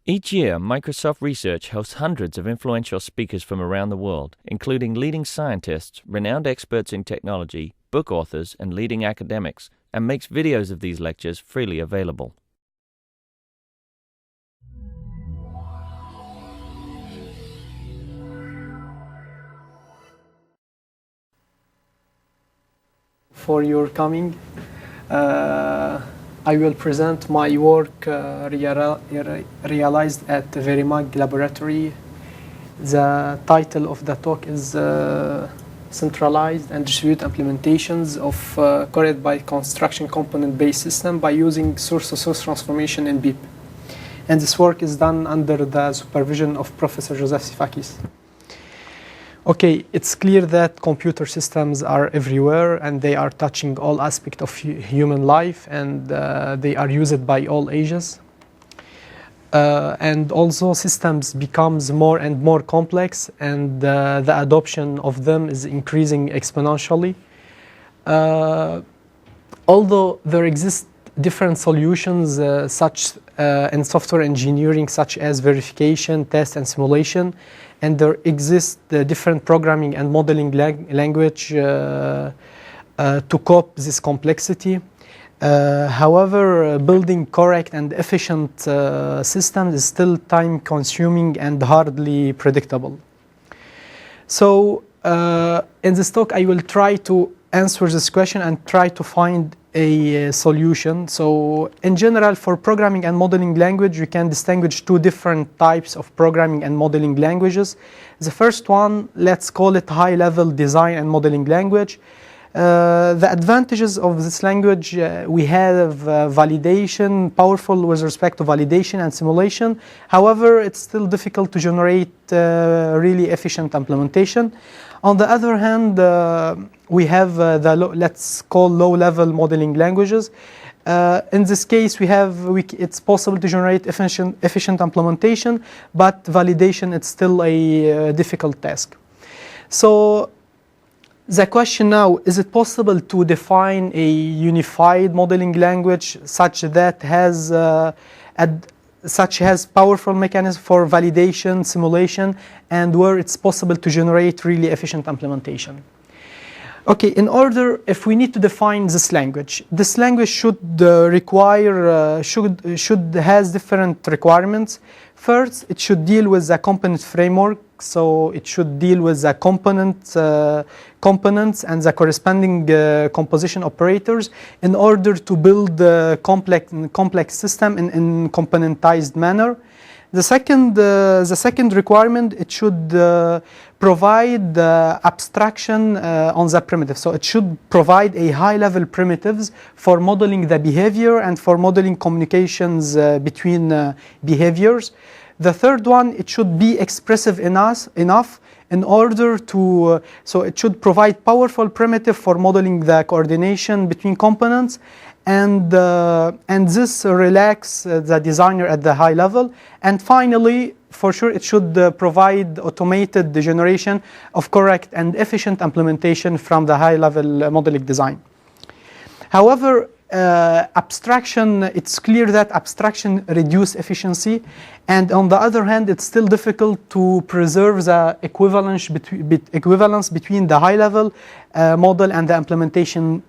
Each year, Microsoft Research hosts hundreds of influential speakers from around the world, including leading scientists, renowned experts in technology, book authors, and leading academics, and makes videos of these lectures freely available. For your coming. I will present my work realized at the Verimag laboratory. The title of the talk is Centralized and Distributed Implementations of Correct by Construction Component-Based System by using Source-to-Source Transformation in BIP. And this work is done under the supervision of Professor Joseph Sifakis. Okay, it's clear that computer systems are everywhere and they are touching all aspects of human life, and they are used by all ages. And also systems becomes more and more complex, and the adoption of them is increasing exponentially. Although there exist different solutions in software engineering, such as verification, test, and simulation, and there exist different programming and modeling language to cope this complexity. However, building correct and efficient systems is still time-consuming and hardly predictable. So, in this talk, I will try to answer this question and try to find a solution. So, in general, for programming and modeling language, we can distinguish two different types of programming and modeling languages. The first one, let's call it high-level design and modeling language. The advantages of this language, we have validation, powerful with respect to validation and simulation. However, it's still difficult to generate really efficient implementation. On the other hand, we have let's call low-level modeling languages. In this case, it's possible to generate efficient implementation, but validation is still a difficult task. So, the question now, is it possible to define a unified modeling language such that has powerful mechanisms for validation, simulation, and where it's possible to generate really efficient implementation? Okay, if we need to define this language should has different requirements. First, it should deal with the component framework, so it should deal with the components and the corresponding composition operators in order to build a complex system in componentized manner. The second requirement, it should provide abstraction on the primitive. So it should provide a high-level primitives for modeling the behavior and for modeling communications between behaviors. The third one, it should be expressive enough in order to, so it should provide powerful primitive for modeling the coordination between components, and this relax the designer at the high level. And finally, for sure, it should provide automated generation of correct and efficient implementation from the high-level modeling design. However, abstraction, it's clear that abstraction reduces efficiency, and on the other hand, it's still difficult to preserve the equivalence between the high-level model and the implementation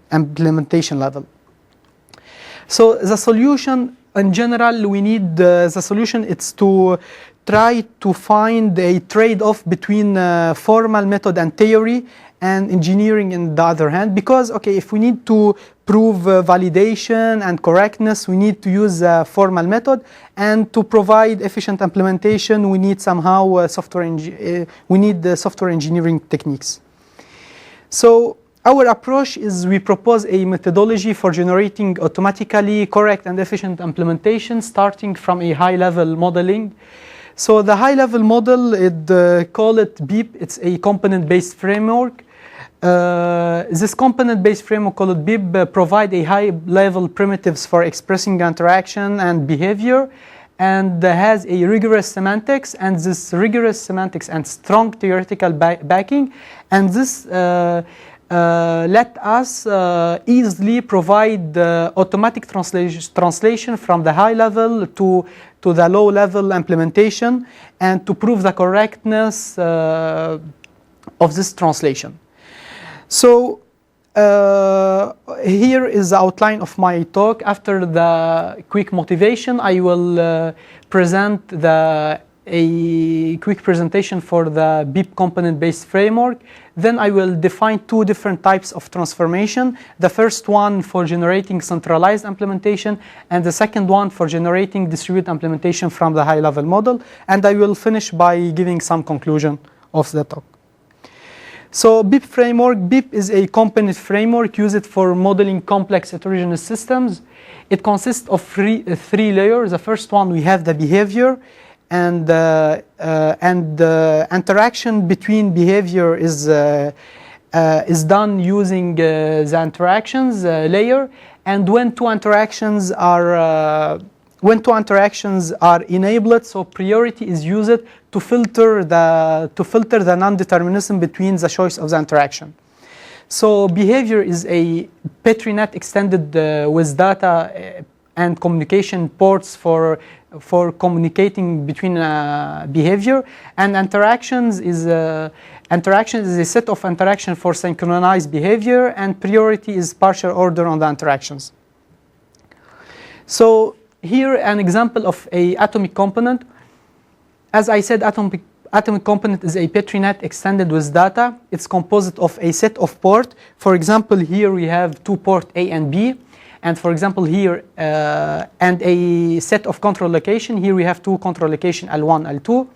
level. So the solution, in general, we need the solution. It's to try to find a trade-off between formal method and theory, and engineering in the other hand. Because, okay, if we need to prove validation and correctness, we need to use a formal method, and to provide efficient implementation, we need somehow software engineering techniques. So our approach is we propose a methodology for generating automatically correct and efficient implementation, starting from a high-level modeling. So the high-level model, call it BIP. It's a component-based framework. This component-based framework called BIP provide a high-level primitives for expressing interaction and behavior, and has a rigorous semantics, and this rigorous semantics and strong theoretical backing, and this let us easily provide automatic translation from the high level to the low level implementation, and to prove the correctness of this translation. So here is the outline of my talk. After the quick motivation, I will present a quick presentation for the BIP component-based framework. Then I will define two different types of transformation. The first one for generating centralized implementation, and the second one for generating distributed implementation from the high-level model. And I will finish by giving some conclusion of the talk. So BIP framework. BIP is a component framework used for modeling complex heterogeneous systems. It consists of three layers. The first one, we have the behavior, and interaction between behavior is done using the interactions layer. And when two interactions are enabled, so priority is used to filter the non-determinism between the choice of the interaction. So behavior is a Petri net extended with data and communication ports for communicating between behavior, and interactions is a set of interaction for synchronized behavior, and priority is partial order on the interactions. So here an example of a atomic component. As I said, atomic component is a Petri net extended with data. It's composed of a set of ports. For example, here we have two ports A and B. And for example here, and a set of control location. Here we have two control location L1, L2,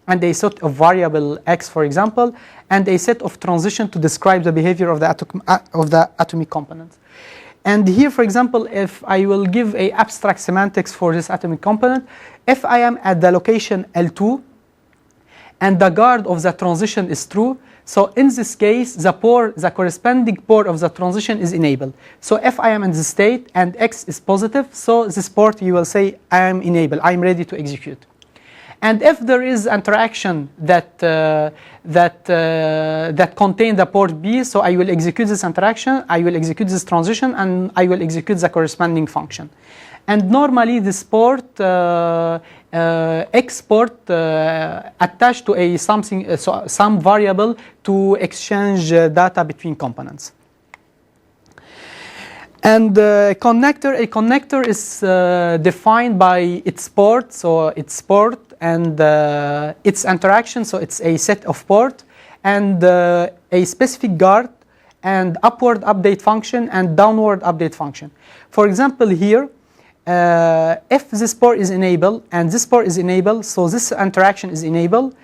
and a set of variable X, for example, and a set of transition to describe the behavior of the atomic component. And here, for example, if I will give a abstract semantics for this atomic component, if I am at the location L2, and the guard of the transition is true, so in this case, the corresponding port of the transition is enabled. So if I am in this state and X is positive, so this port you will say I am enabled, I am ready to execute. And if there is interaction that contain the port B, so I will execute this interaction, I will execute this transition, and I will execute the corresponding function. And normally this port export attached to a some variable to exchange data between components. And a connector is defined by its port, so its port and its interaction, so it's a set of port, and a specific guard, and upward update function and downward update function. For example, here, if this port is enabled and this port is enabled, so this interaction is enabled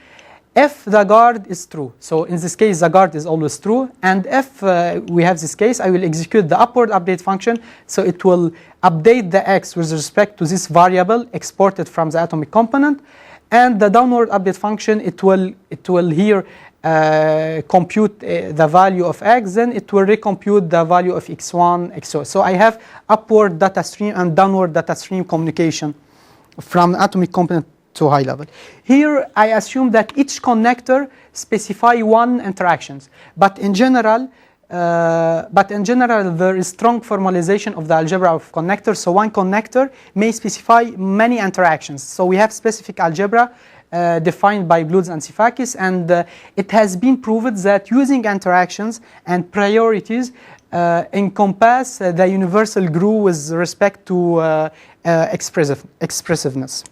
if the guard is true. So in this case, the guard is always true. And if we have this case, I will execute the upward update function. So it will update the X with respect to this variable exported from the atomic component. And the downward update function, it will here compute the value of X, then it will recompute the value of X1, X2. So I have upward data stream and downward data stream communication from atomic component to high level. Here I assume that each connector specify one interactions, but in general there is strong formalization of the algebra of connectors. So one connector may specify many interactions. So we have specific algebra defined by Blues and Sifakis, and it has been proven that using interactions and priorities encompass the universal groove with respect to expressiveness.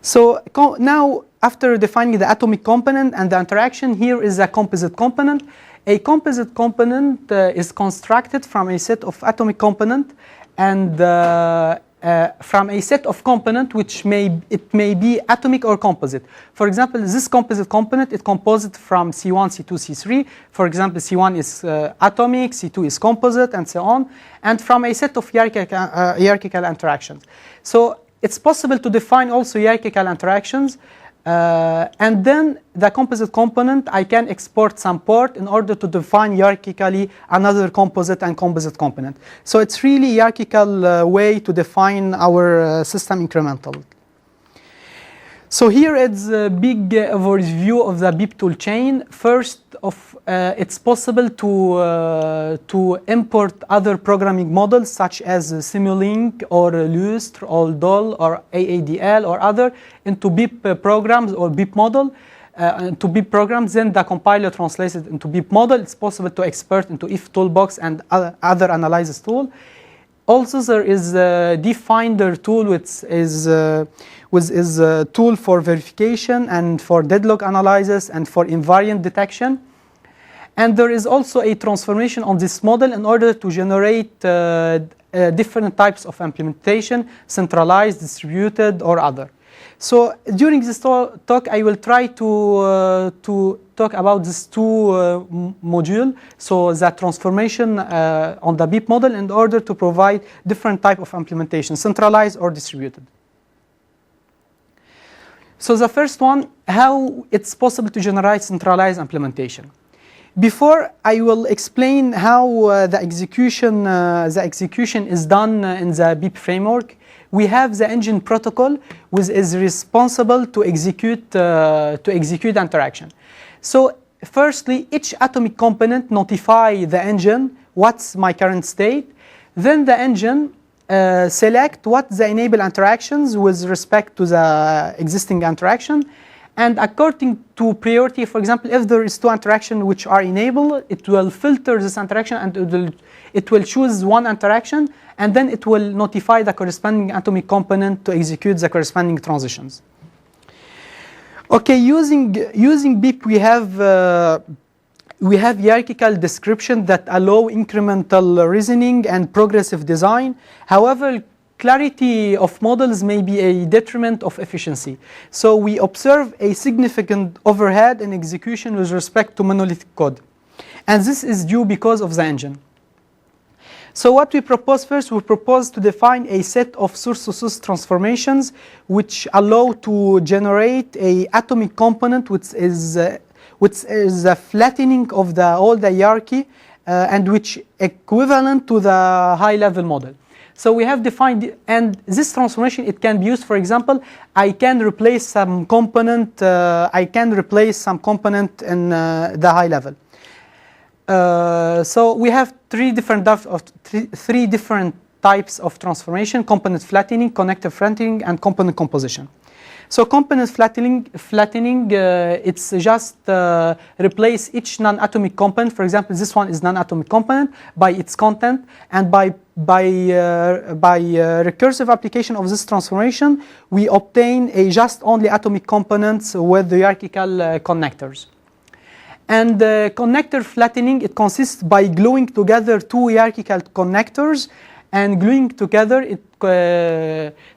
So now, after defining the atomic component and the interaction, here is a composite component. A composite component is constructed from a set of atomic component and from a set of component which may be atomic or composite. For example, this composite component is composed from C1, C2, C3. For example, C1 is atomic, C2 is composite, and so on, and from a set of hierarchical interactions. So it's possible to define also hierarchical interactions, and then the composite component, I can export some port in order to define hierarchically another composite and composite component. So it's really hierarchical way to define our system incremental. So here it's a big overview of the BIP tool chain. First, it's possible to import other programming models such as Simulink or Lustre or DOL or AADL or other into BIP programs or BIP model. To BIP programs, then the compiler translates it into BIP model. It's possible to export into if toolbox and other analysis tool. Also, there is a DFinder tool, which is a tool for verification and for deadlock analysis and for invariant detection. And there is also a transformation on this model in order to generate different types of implementation, centralized, distributed, or other. So during this talk, I will try to talk about these two modules. So the transformation on the BIP model in order to provide different type of implementation, centralized or distributed. So the first one, how it's possible to generate centralized implementation. Before I will explain how the execution is done in the BIP framework, we have the engine protocol, which is responsible to execute interaction. So firstly, each atomic component notify the engine what's my current state. Then the engine select what the enable interactions with respect to the existing interaction. And according to priority, for example, if there is two interactions which are enabled, it will filter this interaction and it will choose one interaction, and then it will notify the corresponding atomic component to execute the corresponding transitions. Okay, using BIP, we have hierarchical description that allow incremental reasoning and progressive design. However, clarity of models may be a detriment of efficiency. So we observe a significant overhead in execution with respect to monolithic code. And this is due because of the engine. So what we propose first, we propose to define a set of source-to-source transformations which allow to generate a atomic component which is a flattening of the old hierarchy and which equivalent to the high-level model. So we have defined, and this transformation, it can be used, for example, I can replace some component in the high level. So we have three different types of transformation: component flattening, connector flattening, and component composition. So component flattening, it's just replace each non-atomic component. For example, this one is non-atomic component by its content, and by recursive application of this transformation, we obtain a just only atomic components with hierarchical connectors. And connector flattening, it consists by gluing together two hierarchical connectors, and gluing together it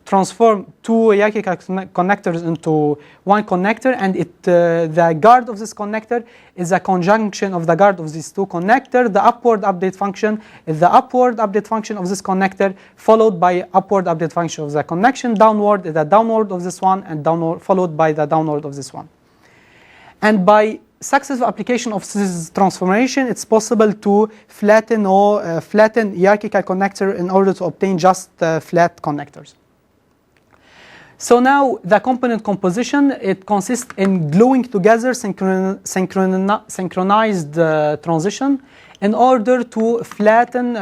transforms two hierarchical connectors into one connector, and the guard of this connector is a conjunction of the guard of these two connectors. The upward update function is the upward update function of this connector, followed by upward update function of the connection. Downward is the downward of this one, and downward followed by the downward of this one. And by successful application of this transformation, it's possible to flatten hierarchical connector in order to obtain just flat connectors. So now the component composition, it consists in gluing together synchronized transition in order to flatten,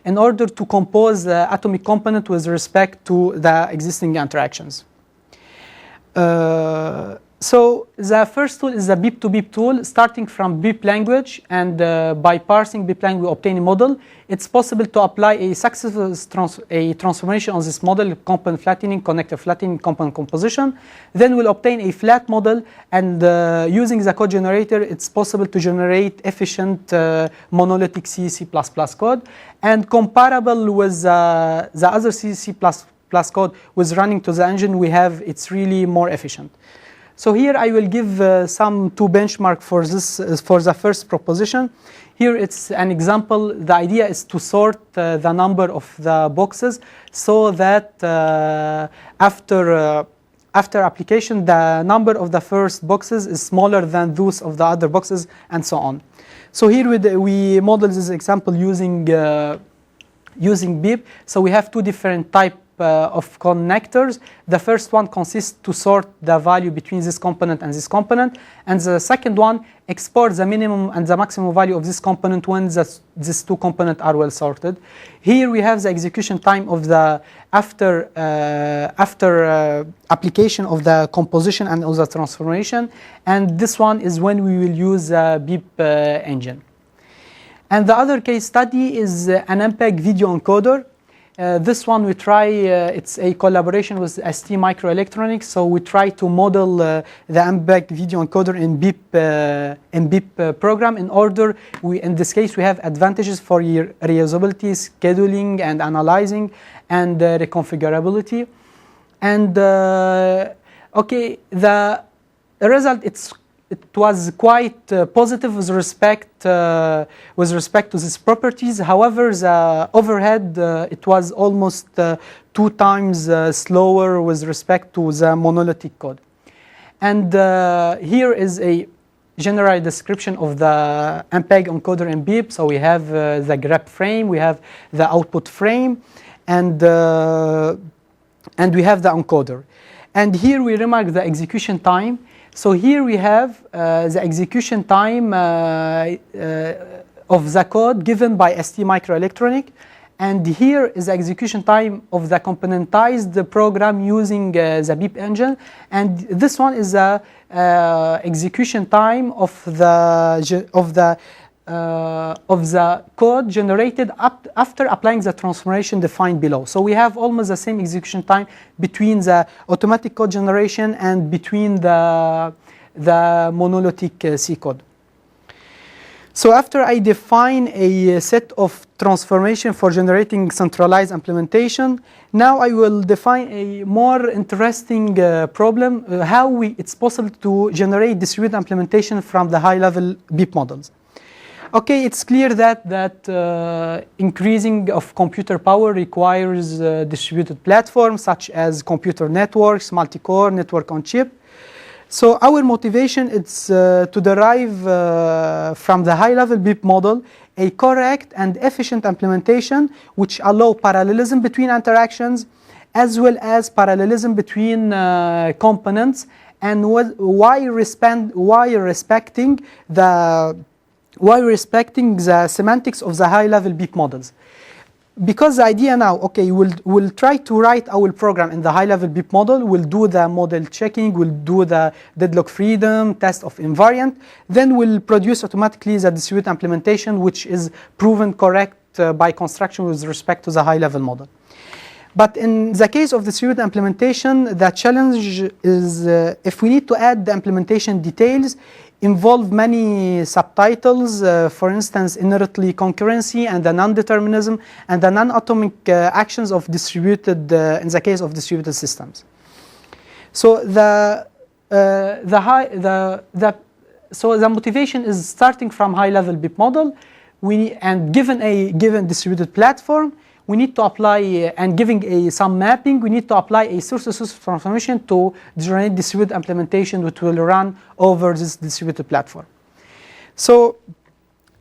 in order to compose the atomic component with respect to the existing interactions. So the first tool is the BIP to BIP tool, starting from BIP language, and by parsing BIP language, we obtain a model. It's possible to apply a successful transformation on this model: component flattening, connector flattening, component composition. Then we'll obtain a flat model, and using the code generator, it's possible to generate efficient monolithic C++ code, and comparable with the other C++ code with running to the engine. It's really more efficient. So here I will give some two benchmark for this for the first proposition. Here it's an example. The idea is to sort the number of the boxes so that after application, the number of the first boxes is smaller than those of the other boxes, and so on. So here we model this example using BIP. So we have two different type connectors. The first one consists to sort the value between this component and this component, and the second one exports the minimum and the maximum value of this component when these two components are well sorted. Here we have the execution time of the after application of the composition and of the transformation, and this one is when we will use the BIP engine. And the other case study is an MPEG video encoder. This one we try, it's a collaboration with ST Microelectronics, so we try to model the MPEG video encoder in BIP program in order, in this case we have advantages for reusability, scheduling and analyzing, and reconfigurability. And okay, the result, it was quite positive with respect to these properties. However, the overhead it was almost 2 times slower with respect to the monolithic code. And here is a general description of the MPEG encoder in BIP. So we have the grep frame, we have the output frame, and we have the encoder. And here we remark the execution time. So here we have the execution time of the code given by ST Microelectronics, and here is the execution time of the componentized program using the BIP engine, and this one is the execution time of the code generated after applying the transformation defined below. So we have almost the same execution time between the automatic code generation and between the monolithic C code. So after I define a set of transformation for generating centralized implementation, now I will define a more interesting problem, how it's possible to generate distributed implementation from the high-level BIP models. Okay, it's clear that increasing of computer power requires distributed platforms such as computer networks, multi-core, network on chip. So our motivation is to derive from the high-level BIP model a correct and efficient implementation which allow parallelism between interactions as well as parallelism between components, and while respecting the semantics of the high-level BIP models. Because the idea now, okay, we'll try to write our program in the high-level BIP model, we'll do the model checking, we'll do the deadlock freedom, test of invariant, then we'll produce automatically the distributed implementation which is proven correct by construction with respect to the high-level model. But in the case of distributed implementation, the challenge is if we need to add the implementation details, involve many subtitles, for instance, inertly concurrency and the non-determinism and the non-atomic actions of distributed, in the case of distributed systems. So the motivation is starting from high-level BIP model, and given a distributed platform, we need to apply, and giving some mapping, we need to apply a source-to-source transformation to generate distributed implementation which will run over this distributed platform. So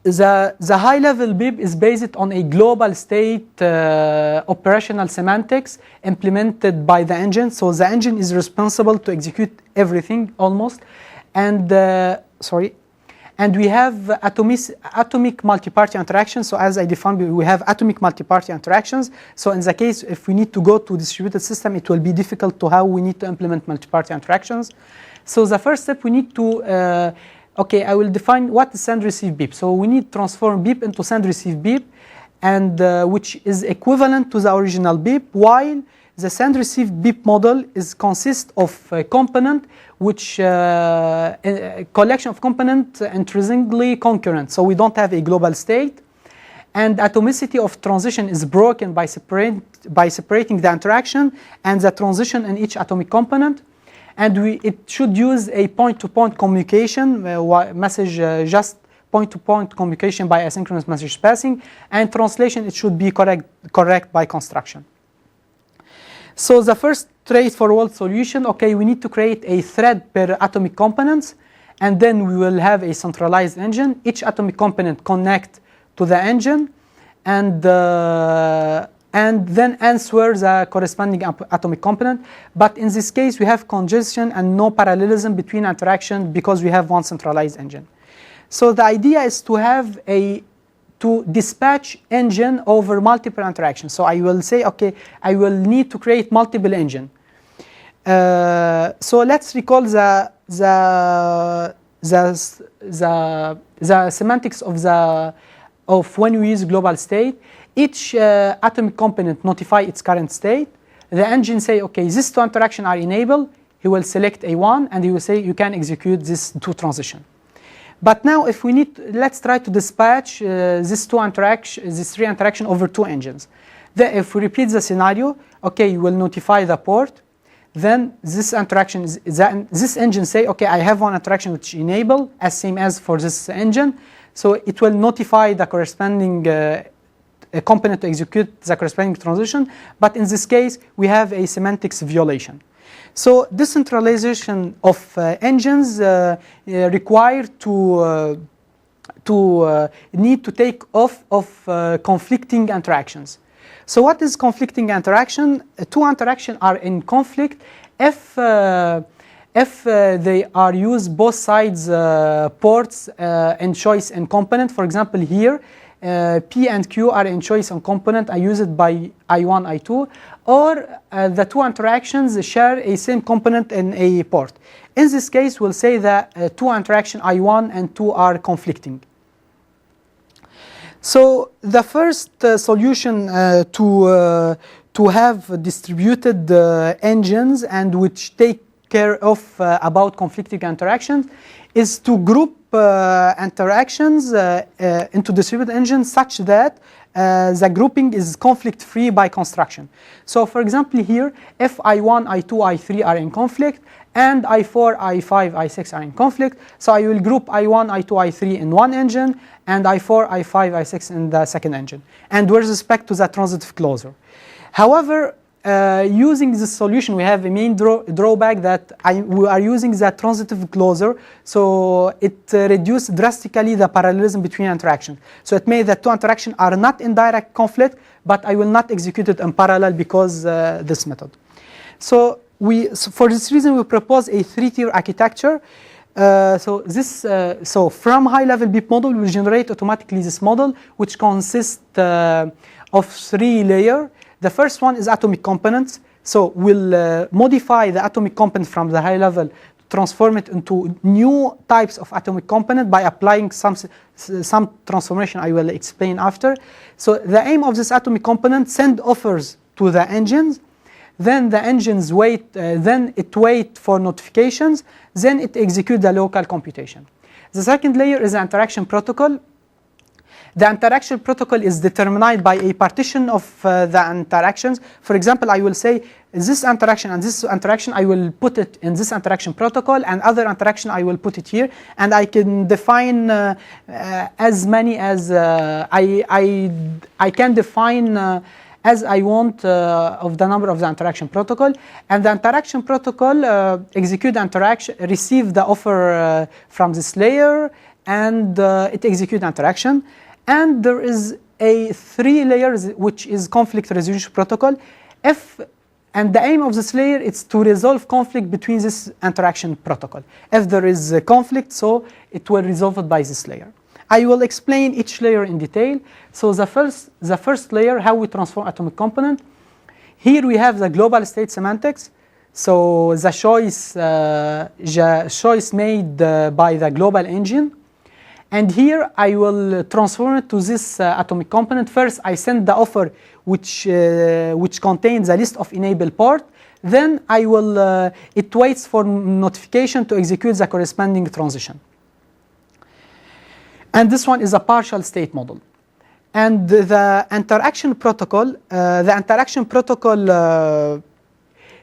the high-level BIP is based on a global state operational semantics implemented by the engine. So the engine is responsible to execute everything almost, and and we have atomic multi-party interactions. So as I defined, we have atomic multi-party interactions. So in the case, if we need to go to distributed system, it will be difficult to how we need to implement multi-party interactions. So the first step, we need to, okay, I will define what is send-receive BIP. So we need to transform BIP into send-receive BIP, and which is equivalent to the original BIP, while the send-receive BIP model consists of a component which a collection of components intrinsically concurrent. So we don't have a global state, and atomicity of transition is broken by separating the interaction and the transition in each atomic component, and it should use a point-to-point communication message, just point-to-point communication by asynchronous message passing, and translation it should be correct by construction. So the first straightforward solution, okay, we need to create a thread per atomic components, and then we will have a centralized engine. Each atomic component connect to the engine, and and then answer the corresponding atomic component. But in this case, we have congestion and no parallelism between interaction because we have one centralized engine. So the idea is to have to dispatch engine over multiple interactions. So I will say, okay, I will need to create multiple engine. So let's recall the semantics of when we use global state. Each atomic component notify its current state. The engine say, okay, these two interactions are enabled. He will select A1 and he will say you can execute this two transition. But now if we need, let's try to dispatch these three interaction over two engines. Then if we repeat the scenario, okay, you will notify the port. Then this interaction, this engine say, okay, I have one interaction which enable as same as for this engine. So it will notify the corresponding component to execute the corresponding transition. But in this case, we have a semantics violation. So decentralization of engines require to need to take off of conflicting interactions. So what is conflicting interaction? Two interactions are in conflict if they are used both sides ports in choice and component. For example, here P and Q are in choice and component. I use it by I1, I2, or the two interactions share a same component in a port. In this case, we'll say that two interaction I1 and 2 are conflicting. So the first solution to have distributed engines and which take care of about conflicting interactions is to group interactions into distributed engines such that the grouping is conflict free by construction. So for example here, if I1, I2, I3 are in conflict and I4, I5, I6 are in conflict, so I will group I1, I2, I3 in one engine and I4, I5, I6 in the second engine, and with respect to the transitive closure. However, using this solution, we have a main drawback that we are using the transitive closure, so it reduces drastically the parallelism between interactions. So it means that two interactions are not in direct conflict, but I will not execute it in parallel because this method. So for this reason, we propose a three-tier architecture. So from high-level BIP model, we will generate automatically this model, which consists of 3 layers. The first one is atomic components. So we'll modify the atomic component from the high level, transform it into new types of atomic component by applying some transformation I will explain after. So the aim of this atomic component send offers to the engines, then the engines wait, then it wait for notifications, then it execute the local computation. The second layer is the interaction protocol. The interaction protocol is determined by a partition of the interactions. For example, I will say this interaction and this interaction, I will put it in this interaction protocol, and other interaction I will put it here, and I can define as many as I can define as I want of the number of the interaction protocol. And the interaction protocol execute the interaction, receive the offer from this layer, and it execute the interaction. And there is a 3 layers which is conflict resolution protocol. And the aim of this layer is to resolve conflict between this interaction protocol. If there is a conflict, so it will resolve it by this layer. I will explain each layer in detail. So the first layer, how we transform atomic component. Here we have the global state semantics. So the choice made by the global engine. And here I will transform it to this atomic component. First, I send the offer which contains a list of enabled port. Then I will it waits for notification to execute the corresponding transition. And this one is a partial state model. And the interaction protocol,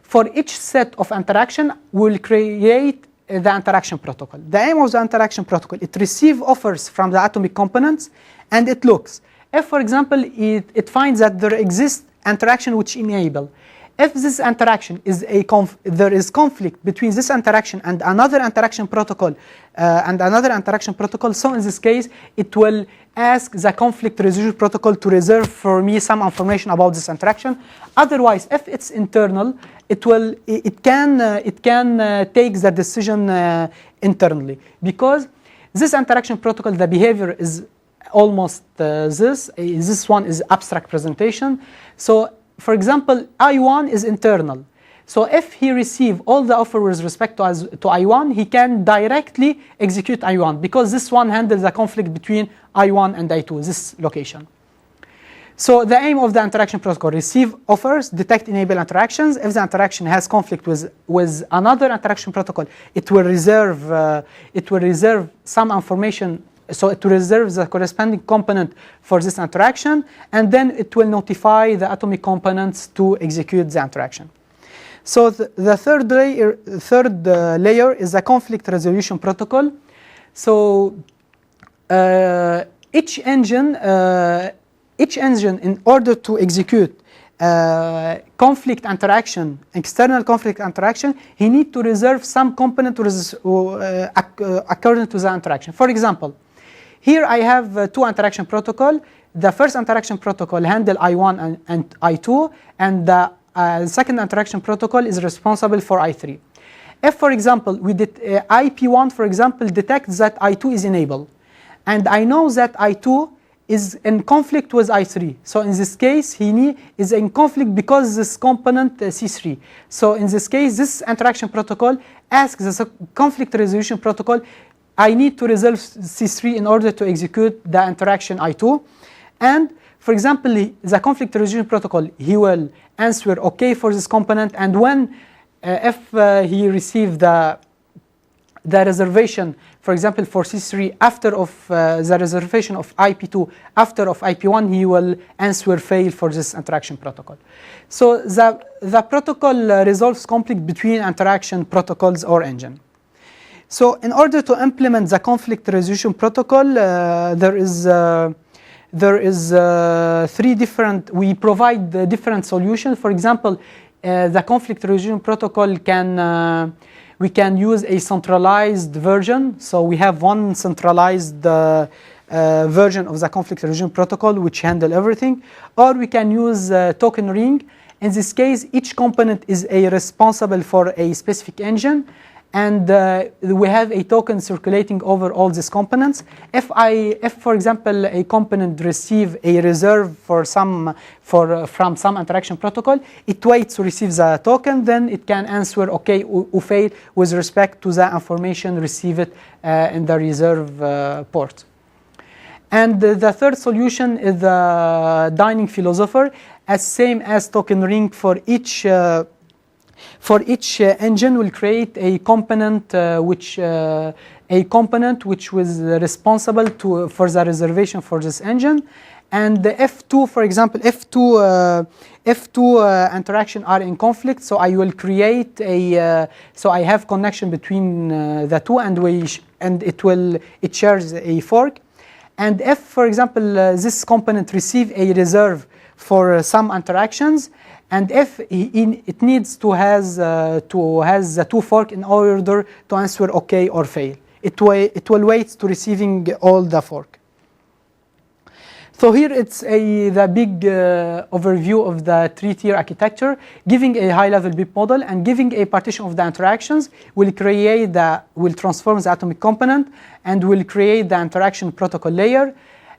for each set of interaction will create the interaction protocol. The aim of the interaction protocol, it receives offers from the atomic components, and it looks. If, for example, it finds that there exists interaction which enable, if this interaction is there is conflict between this interaction and another interaction protocol, so in this case, it will ask the conflict resolution protocol to reserve for me some information about this interaction. Otherwise, if it's internal, it can take the decision internally, because this interaction protocol, the behavior is almost this. This one is abstract presentation. So, for example, I1 is internal. So if he receives all the offer with respect to I1, he can directly execute I1, because this one handles the conflict between I1 and I2, this location. So the aim of the interaction protocol: receive offers, detect enable interactions. If the interaction has conflict with another interaction protocol, it will reserve some information. So it reserves the corresponding component for this interaction, and then it will notify the atomic components to execute the interaction. So the third layer is the conflict resolution protocol. So each engine, in order to execute conflict interaction, external conflict interaction, he needs to reserve some component according to the interaction. For example, here I have two interaction protocol. The first interaction protocol handle I1 and I2, and the second interaction protocol is responsible for I3. If, for example, we did IP1, for example, detects that I2 is enabled, and I know that I2 is in conflict with I3. So in this case, he is in conflict because this component C3. So in this case, this interaction protocol asks the conflict resolution protocol, I need to resolve C3 in order to execute the interaction I2. And for example, the conflict resolution protocol, he will answer OK for this component, and when if he receives the reservation, for example, for C3 after of the reservation of IP2 after of IP1, he will answer fail for this interaction protocol. So the protocol resolves conflict between interaction protocols or engine. So in order to implement the conflict resolution protocol, we provide different solutions. For example, the conflict resolution protocol we can use a centralized version. So we have one centralized version of the conflict resolution protocol which handle everything, or we can use token ring. In this case, each component is responsible for a specific engine, and we have a token circulating over all these components. If for example, a component receive a reserve from some interaction protocol, it waits to receive the token, then it can answer OK or fail with respect to the information received in the reserve port. And the third solution is the dining philosopher, as same as token ring. For each engine will create a component which was responsible for the reservation for this engine. And the F2, for example, F2 interaction are in conflict, so I will create so I have connection between the two, and it shares a fork. And if, for example, this component receive a reserve for some interactions, and if it needs to has the two fork in order to answer OK or fail, it will wait to receiving all the fork. So here it's the big overview of the three-tier architecture, giving a high-level BIP model and giving a partition of the interactions. Will transform the atomic component and will create the interaction protocol layer.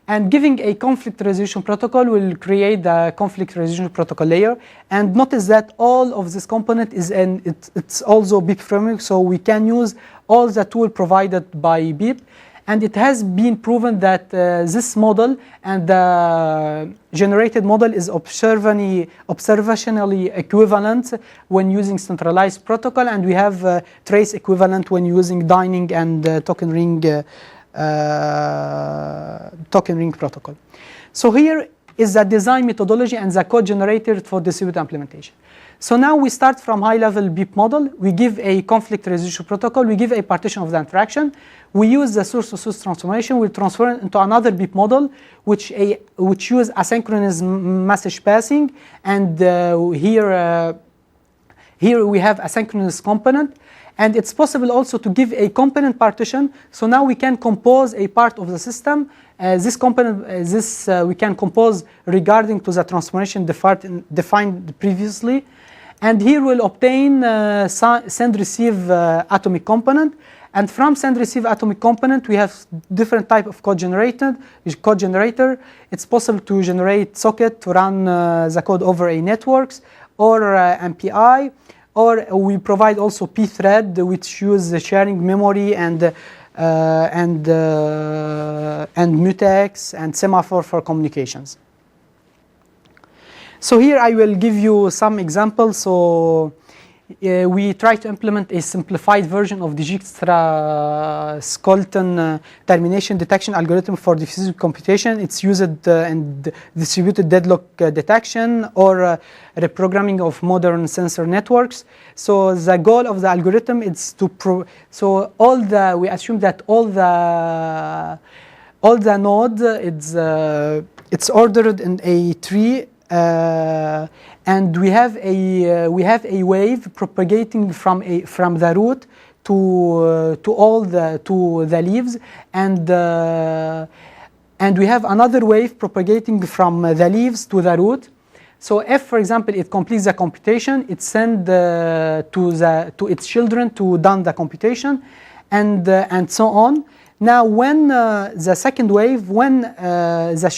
And giving a conflict resolution protocol will create the conflict resolution protocol layer. And notice that all of this component it's also BIP framework, so we can use all the tool provided by BIP. And it has been proven that this model and the generated model is observationally equivalent when using centralized protocol, and we have trace equivalent when using dining and token ring protocol. So here is the design methodology and the code generated for distributed implementation. So now we start from high-level BIP model. We give a conflict resolution protocol. We give a partition of the interaction. We use the source-to-source transformation. We transform it into another BIP model, which use asynchronous message passing. And here Here we have a synchronous component, and it's possible also to give a component partition. So now we can compose a part of the system. This component, we can compose regarding to the transformation defined previously. And here we'll obtain send-receive atomic component. And from send-receive atomic component, we have different type of code generator. It's possible to generate socket to run the code over a networks or MPI, or we provide also pthread, which use the sharing memory and mutex and semaphore for communications. So here I will give you some examples. So we try to implement a simplified version of Dijkstra-Scholten termination detection algorithm for diffusive computation. It's used in distributed deadlock detection or reprogramming of modern sensor networks. So the goal of the algorithm is to we assume that all the node it's ordered in a tree. And we have a wave propagating from the root to the leaves, and we have another wave propagating from the leaves to the root. So if, for example, it completes the computation, it sends to its children to done the computation, and so on. Now, when the second wave, when the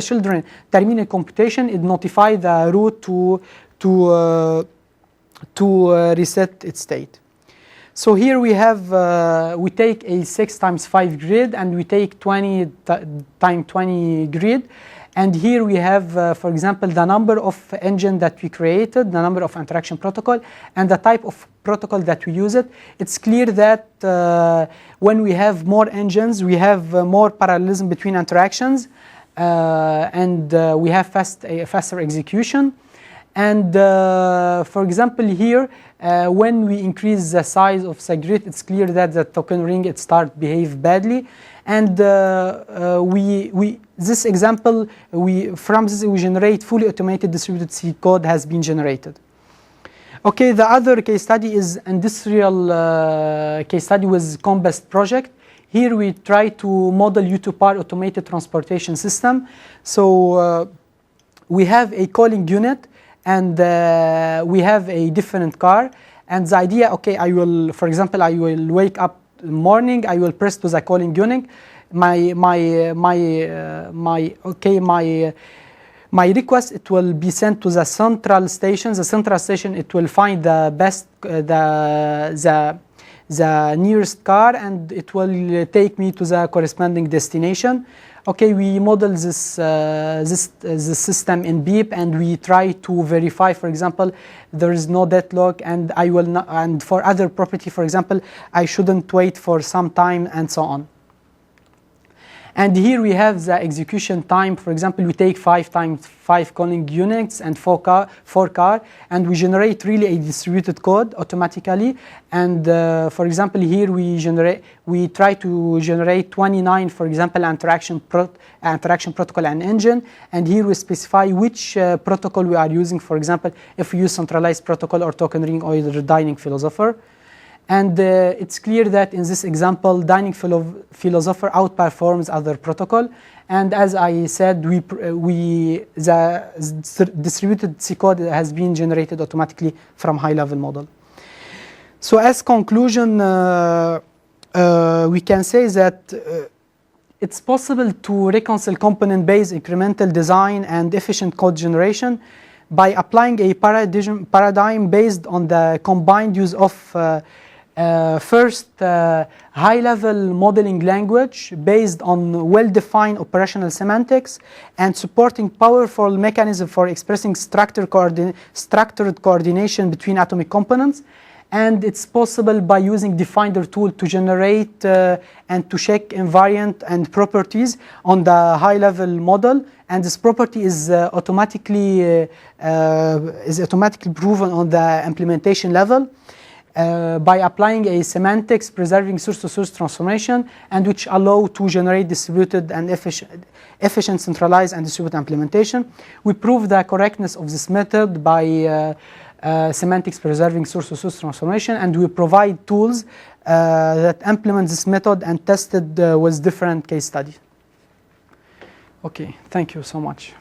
children terminate computation, it notifies the root to reset its state. So here we have we take a 6 × 5 grid, and we take 20 × 20 grid. And here we have, for example, the number of engine that we created, the number of interaction protocol, and the type of protocol that we use it. It's clear that when we have more engines, we have more parallelism between interactions, and we have faster execution. And for example, here, when we increase the size of the grid, it's clear that the token ring it start behave badly. And this example, from this we generate fully automated distributed C code has been generated. Okay, the other case study is industrial case study with Combest project. Here we try to model U2-PAR automated transportation system. So we have a calling unit, and we have a different car. And the idea, okay, for example, I will wake up morning, I will press to the calling unit. My request, it will be sent to the central station. The central station, it will find the best the nearest car, and it will take me to the corresponding destination. Okay, we model this system in BIP, and we try to verify, for example, there is no deadlock, and I will not, and for other property, for example, I shouldn't wait for some time, and so on. And here we have the execution time. For example, we take 5 × 5 calling units and 4 car, and we generate really a distributed code automatically. And for example, here we try to generate 29, for example, interaction protocol and engine. And here we specify which protocol we are using. For example, if we use centralized protocol or token ring or the dining philosopher. And it's clear that in this example, dining philosopher outperforms other protocol. And as I said, the distributed C code has been generated automatically from high-level model. So as conclusion, we can say that it's possible to reconcile component-based incremental design and efficient code generation by applying a paradigm based on the combined use of first, high-level modeling language based on well-defined operational semantics and supporting powerful mechanism for expressing structured coordination between atomic components. And it's possible by using definer tool to generate and to check invariant and properties on the high-level model. And this property is automatically proven on the implementation level. by applying a semantics preserving source-to-source transformation, and which allow to generate distributed and efficient centralized and distributed implementation. We prove the correctness of this method by semantics preserving source-to-source transformation, and we provide tools that implement this method and tested with different case studies. Okay, thank you so much.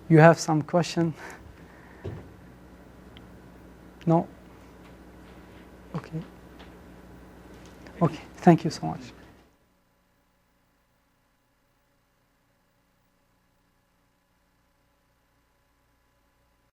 You have some question? No? Okay. Okay, thank you so much.